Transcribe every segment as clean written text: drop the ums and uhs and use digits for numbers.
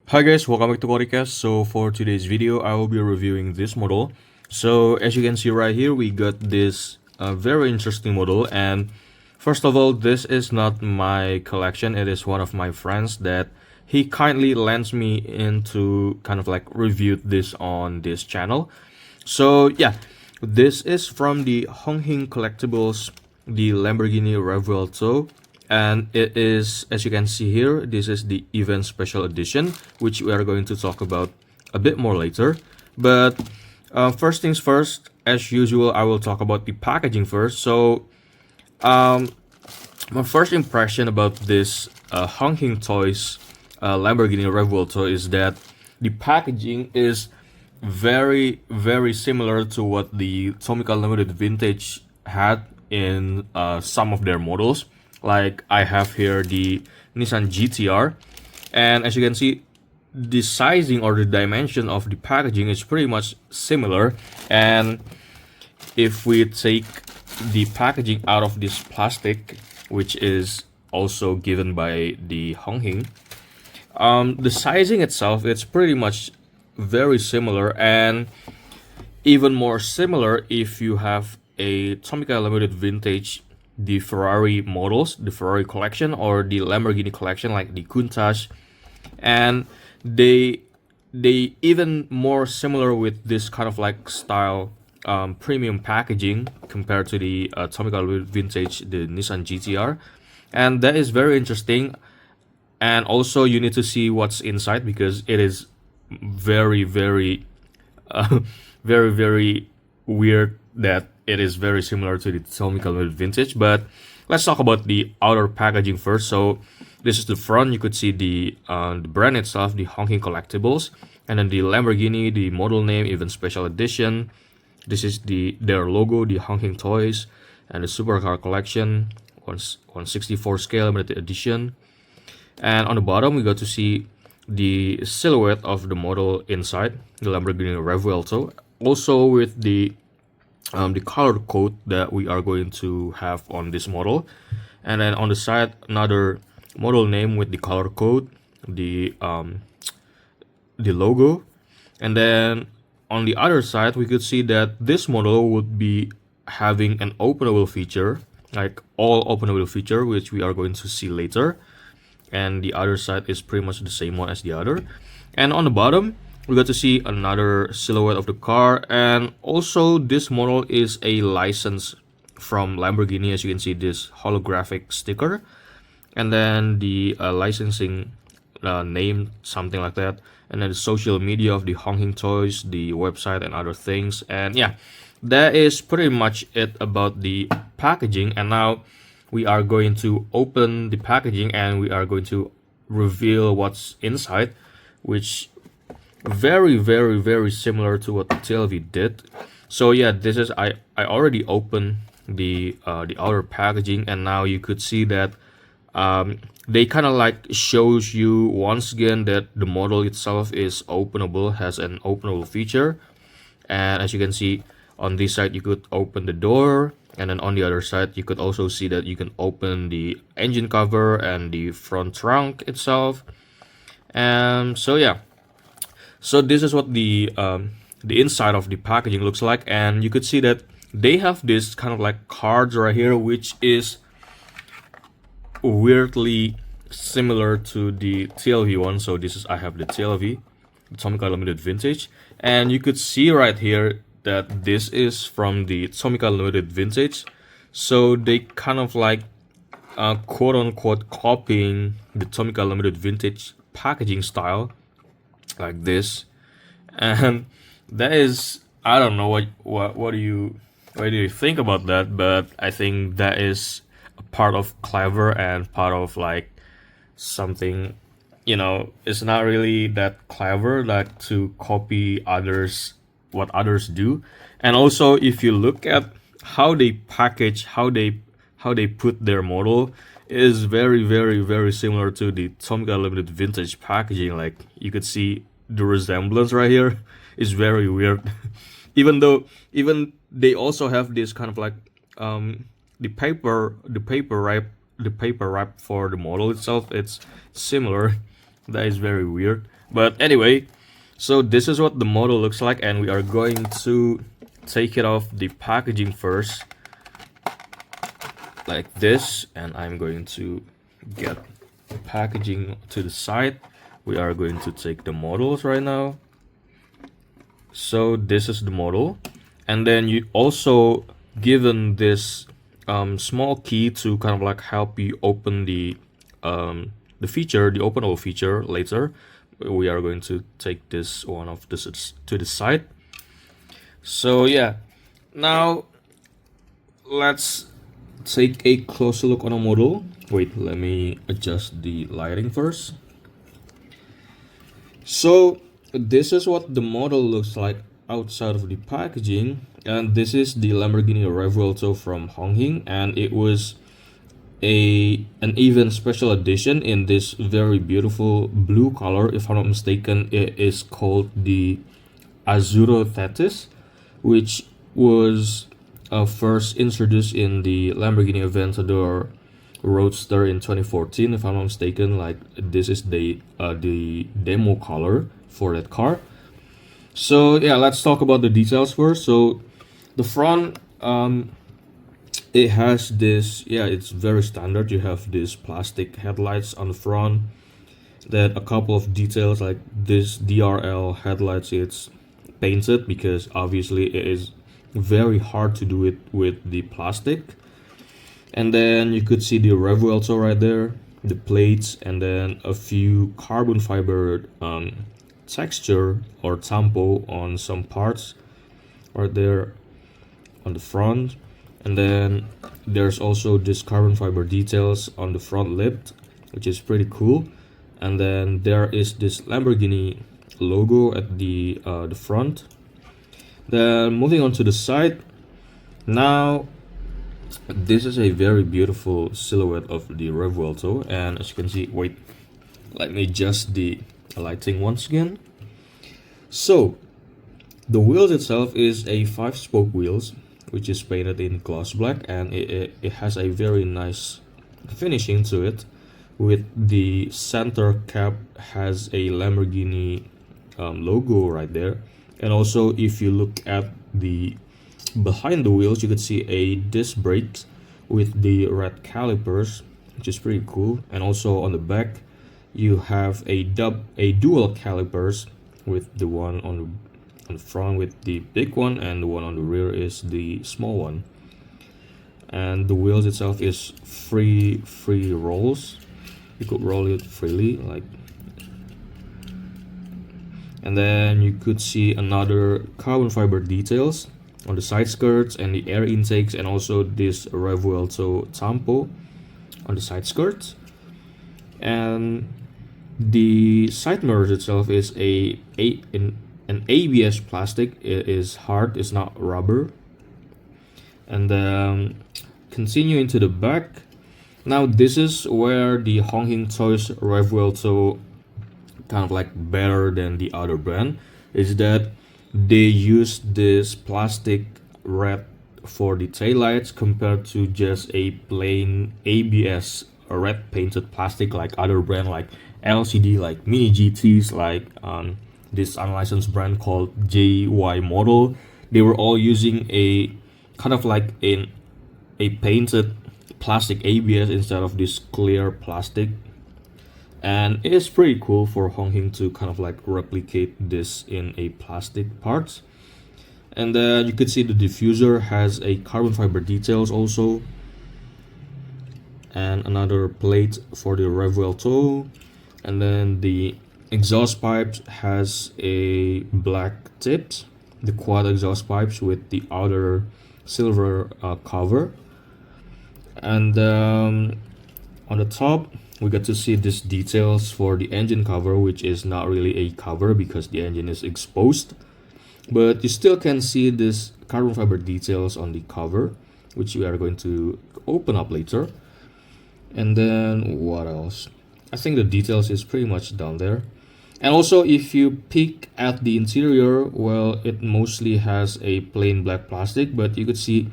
Hi guys, welcome back to Podcast. So for today's video, I will be reviewing this model. So as you can see right here, we got this very interesting model. And first of all, this is not my collection. It is one of my friends that he kindly lends me into kind of like reviewed this on this channel. So yeah, this is from the Hing Collectibles, the Lamborghini Revuelto, and it is, as you can see here, this is the event special edition, which we are going to talk about a bit more later. But first things first, as usual, I will talk about the packaging first. So my first impression about this Hing Toys Lamborghini Revuelto is that the packaging is very similar to what the Tomica Limited Vintage had in some of their models. Like I have here the Nissan GTR, and as you can see, the sizing or the dimension of the packaging is pretty much similar. And if we take the packaging out of this plastic, which is also given by the Hong, the sizing itself, it's pretty much very similar, and even more similar if you have a Tomica Limited Vintage, the Ferrari models, the Ferrari collection, or the Lamborghini collection, like the Countach, and they even more similar with this kind of like style premium packaging compared to the Tomica Limited Vintage, the Nissan GTR, and that is very interesting. And also you need to see what's inside because it is very uh, very weird that it is very similar to the Tomica Limited Vintage. But let's talk about the outer packaging first. So this is the front. You could see the brand itself, the Hongking Collectibles, and then the Lamborghini, the model name, even special edition. This is their logo, the Hongking Toys, and the Supercar Collection, 164 scale limited edition. And on the bottom, we got to see the silhouette of the model inside the Lamborghini Revuelto, also with the color code that we are going to have on this model. And then on the side, another model name with the color code, the logo. And then on the other side, we could see that this model would be having an openable feature, like all openable feature, which we are going to see later. And the other side is pretty much the same one as the other. And on the bottom, we got to see another silhouette of the car, and also this model is a license from Lamborghini. As you can see, this holographic sticker, and then the licensing name, something like that, and then the social media of the Hongking Toys, the website, and other things. And yeah, that is pretty much it about the packaging. And now we are going to open the packaging and we are going to reveal what's inside, which very similar to what the TLV did. So yeah, this is I already opened the outer packaging, and now you could see that they kind of like shows you once again that the model itself is openable, has an openable feature. And as you can see on this side, you could open the door, and then on the other side you could also see that you can open the engine cover and the front trunk itself. And so yeah, so this is what the inside of the packaging looks like. And you could see that they have this kind of like cards right here, which is weirdly similar to the TLV one. So this is, I have the TLV, the Tomica Limited Vintage, and you could see right here that this is from the Tomica Limited Vintage. So they kind of like quote unquote copying the Tomica Limited Vintage packaging style, like this. And that is, I don't know what do you think about that, but I think that is a part of clever and part of like something, it's not really that clever like to copy others, what others do. And also if you look at how they package, how they put their model, is very similar to the Tomica Limited Vintage packaging. Like you could see the resemblance right here is very weird. Even they also have this kind of like the paper wrap for the model itself, it's similar. That is very weird. But anyway, so this is what the model looks like, and we are going to take it off the packaging first, like this, and I'm going to get the packaging to the side. We are going to take the models right now. So this is the model, and then you also given this small key to kind of like help you open the feature, the openable feature later. We are going to take this one off this to the side. So yeah, now let's take a closer look on a model. Wait, let me adjust the lighting first. So this is what the model looks like outside of the packaging, and this is the Lamborghini Revuelto from Hing, and it was an even special edition in this very beautiful blue color. If I'm not mistaken, it is called the Azzurro Thetis, which was first introduced in the Lamborghini Aventador Roadster in 2014. If I'm not mistaken, like this is the demo color for that car. So yeah, let's talk about the details first. So the front, it has this, yeah, it's very standard. You have these plastic headlights on the front. Then a couple of details like this DRL headlights, it's painted because obviously it is very hard to do it with the plastic. And then you could see the Revuelto right there, the plates, and then a few carbon fiber texture or tampo on some parts right there on the front. And then there's also this carbon fiber details on the front lip, which is pretty cool. And then there is this Lamborghini logo at the front. Then moving on to the side, now this is a very beautiful silhouette of the Revuelto, and as you can see, wait, let me adjust the lighting once again. So the wheels itself is a 5-spoke wheels, which is painted in gloss black, and it has a very nice finishing to it, with the center cap has a Lamborghini logo right there. And also if you look at the behind the wheels, you could see a disc brake with the red calipers, which is pretty cool. And also on the back you have a dual calipers, with the one on the front with the big one, and the one on the rear is the small one. And the wheels itself is free rolls. You could roll it freely, like. And then you could see another carbon fiber details on the side skirts and the air intakes, and also this Revuelto tampo on the side skirts. And the side mirrors itself is an ABS plastic. It is hard, it's not rubber. And continuing to the back, now this is where the Hing Toys Revuelto kind of like better than the other brand, is that they use this plastic wrap for the taillights compared to just a plain ABS red painted plastic like other brand like LCD, like Mini GTs, like this unlicensed brand called JY Model. They were all using a kind of like a painted plastic ABS instead of this clear plastic. And it is pretty cool for Hing to kind of like replicate this in a plastic parts. And then you could see the diffuser has a carbon fiber details also, and another plate for the Revuelto. And then the exhaust pipes has a black tips, the quad exhaust pipes with the outer silver cover. And on the top we get to see these details for the engine cover, which is not really a cover because the engine is exposed, but you still can see this carbon fiber details on the cover, which we are going to open up later. And then what else? I think the details is pretty much down there. And also if you peek at the interior, well, it mostly has a plain black plastic, but you could see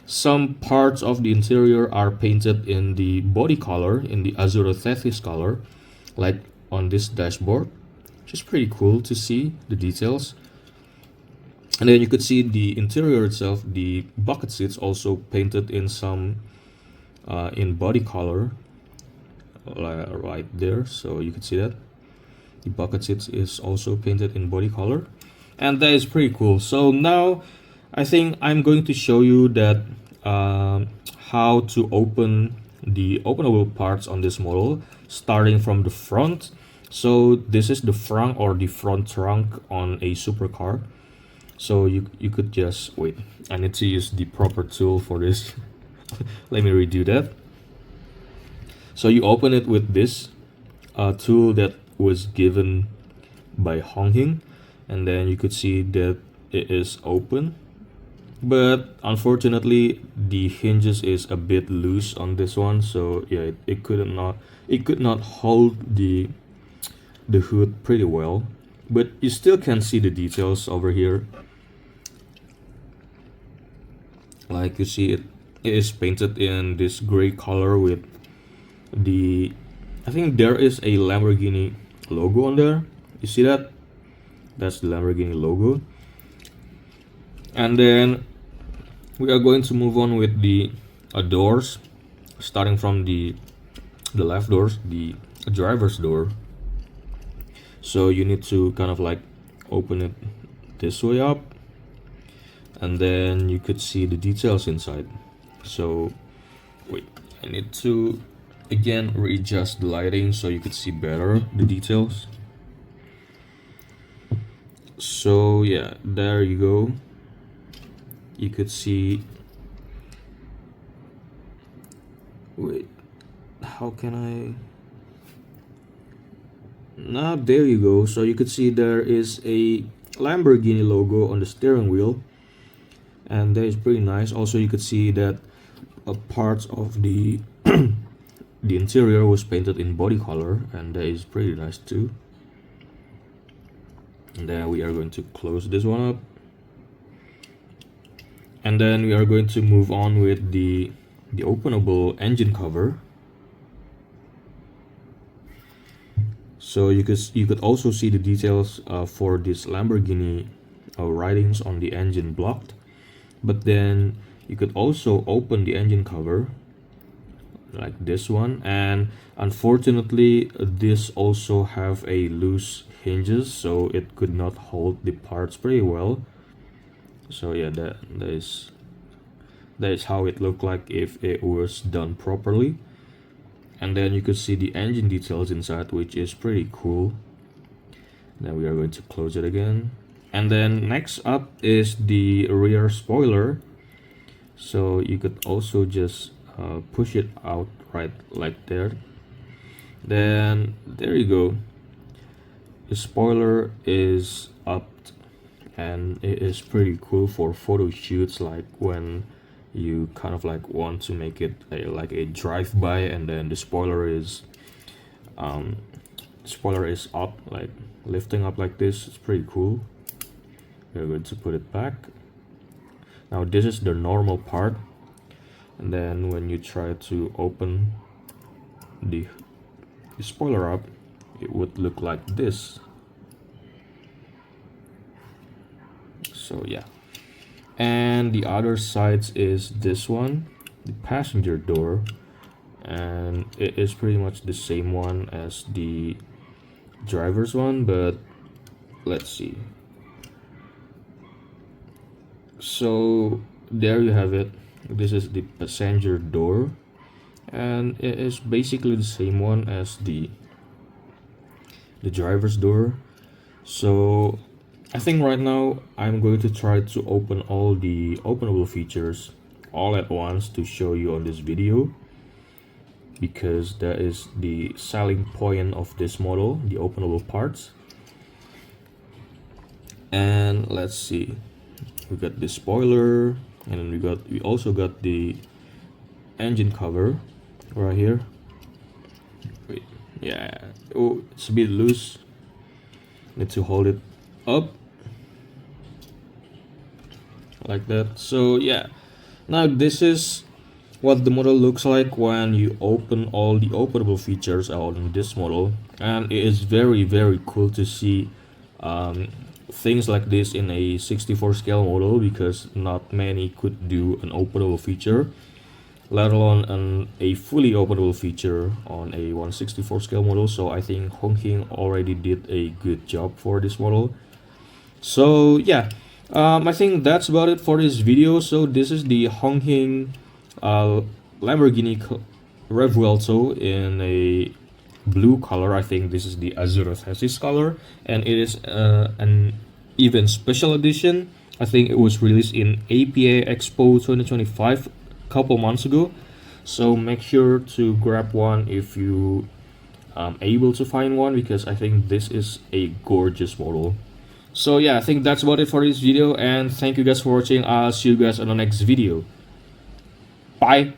some parts of the interior are painted in the body color, in the Azzurro Thetis color, like on this dashboard. which is pretty cool to see the details. And then you could see the interior itself. The bucket seats also painted in some in body color, right there. So you could see that the bucket seats is also painted in body color, and that is pretty cool. So now I think I'm going to show you that how to open the openable parts on this model, starting from the front. So this is the front, or the front trunk on a supercar. So you could just wait. I need to use the proper tool for this. Let me redo that. So you open it with this tool that was given by Hing, and then you could see that it is open, but unfortunately the hinges is a bit loose on this one. So yeah, it could not hold the hood pretty well, but you still can see the details over here. Like you see, it is painted in this gray color with the, I think there is a Lamborghini logo on there. You see that? That's the Lamborghini logo. And then we are going to move on with the doors, starting from the left doors, the driver's door. So you need to kind of like open it this way up, and then you could see the details inside. So wait, I need to again readjust the lighting so you could see better the details. So yeah, there you go. You could see, wait, how can I, now there you go. So you could see there is a Lamborghini logo on the steering wheel, and that is pretty nice. Also you could see that parts of the the interior was painted in body color, and that is pretty nice too. And then we are going to close this one up, and then we are going to move on with the openable engine cover. So you could also see the details for this Lamborghini writings on the engine block, but then you could also open the engine cover like this one, and unfortunately this also have a loose hinges, so it could not hold the parts pretty well. So yeah, that is how it looked like if it was done properly. And then you could see the engine details inside, which is pretty cool. Then we are going to close it again. And then next up is the rear spoiler. So you could also just push it out right like there. Then there you go. The spoiler is up, and it is pretty cool for photo shoots, like when you kind of like want to make it like a drive-by, and then the spoiler is up, like lifting up like this. It's pretty cool. We're going to put it back. Now this is the normal part, and then when you try to open the spoiler up, it would look like this. So yeah, and the other sides is this one, the passenger door, and it is pretty much the same one as the driver's one, but let's see. So there you have it. This is the passenger door, and it is basically the same one as the driver's door. So I think right now I'm going to try to open all the openable features all at once to show you on this video, because that is the selling point of this model, the openable parts. And let's see, we got the spoiler, and then we also got the engine cover right here. Wait, yeah, oh, it's a bit loose. Need to hold it up like that. So yeah, now this is what the model looks like when you open all the openable features on this model, and it is very cool to see things like this in a 64 scale model, because not many could do an openable feature, let alone a fully openable feature on a 164 scale model. So I think Hing already did a good job for this model. So yeah, I think that's about it for this video. So this is the Hing uh, Lamborghini Revuelto in a blue color. I think this is the Azure Thesis color, and it is an even special edition. I think it was released in APA Expo 2025 a couple months ago. So make sure to grab one if you able to find one, because I think this is a gorgeous model. So yeah, I think that's about it for this video, and thank you guys for watching. I'll see you guys on the next video. Bye.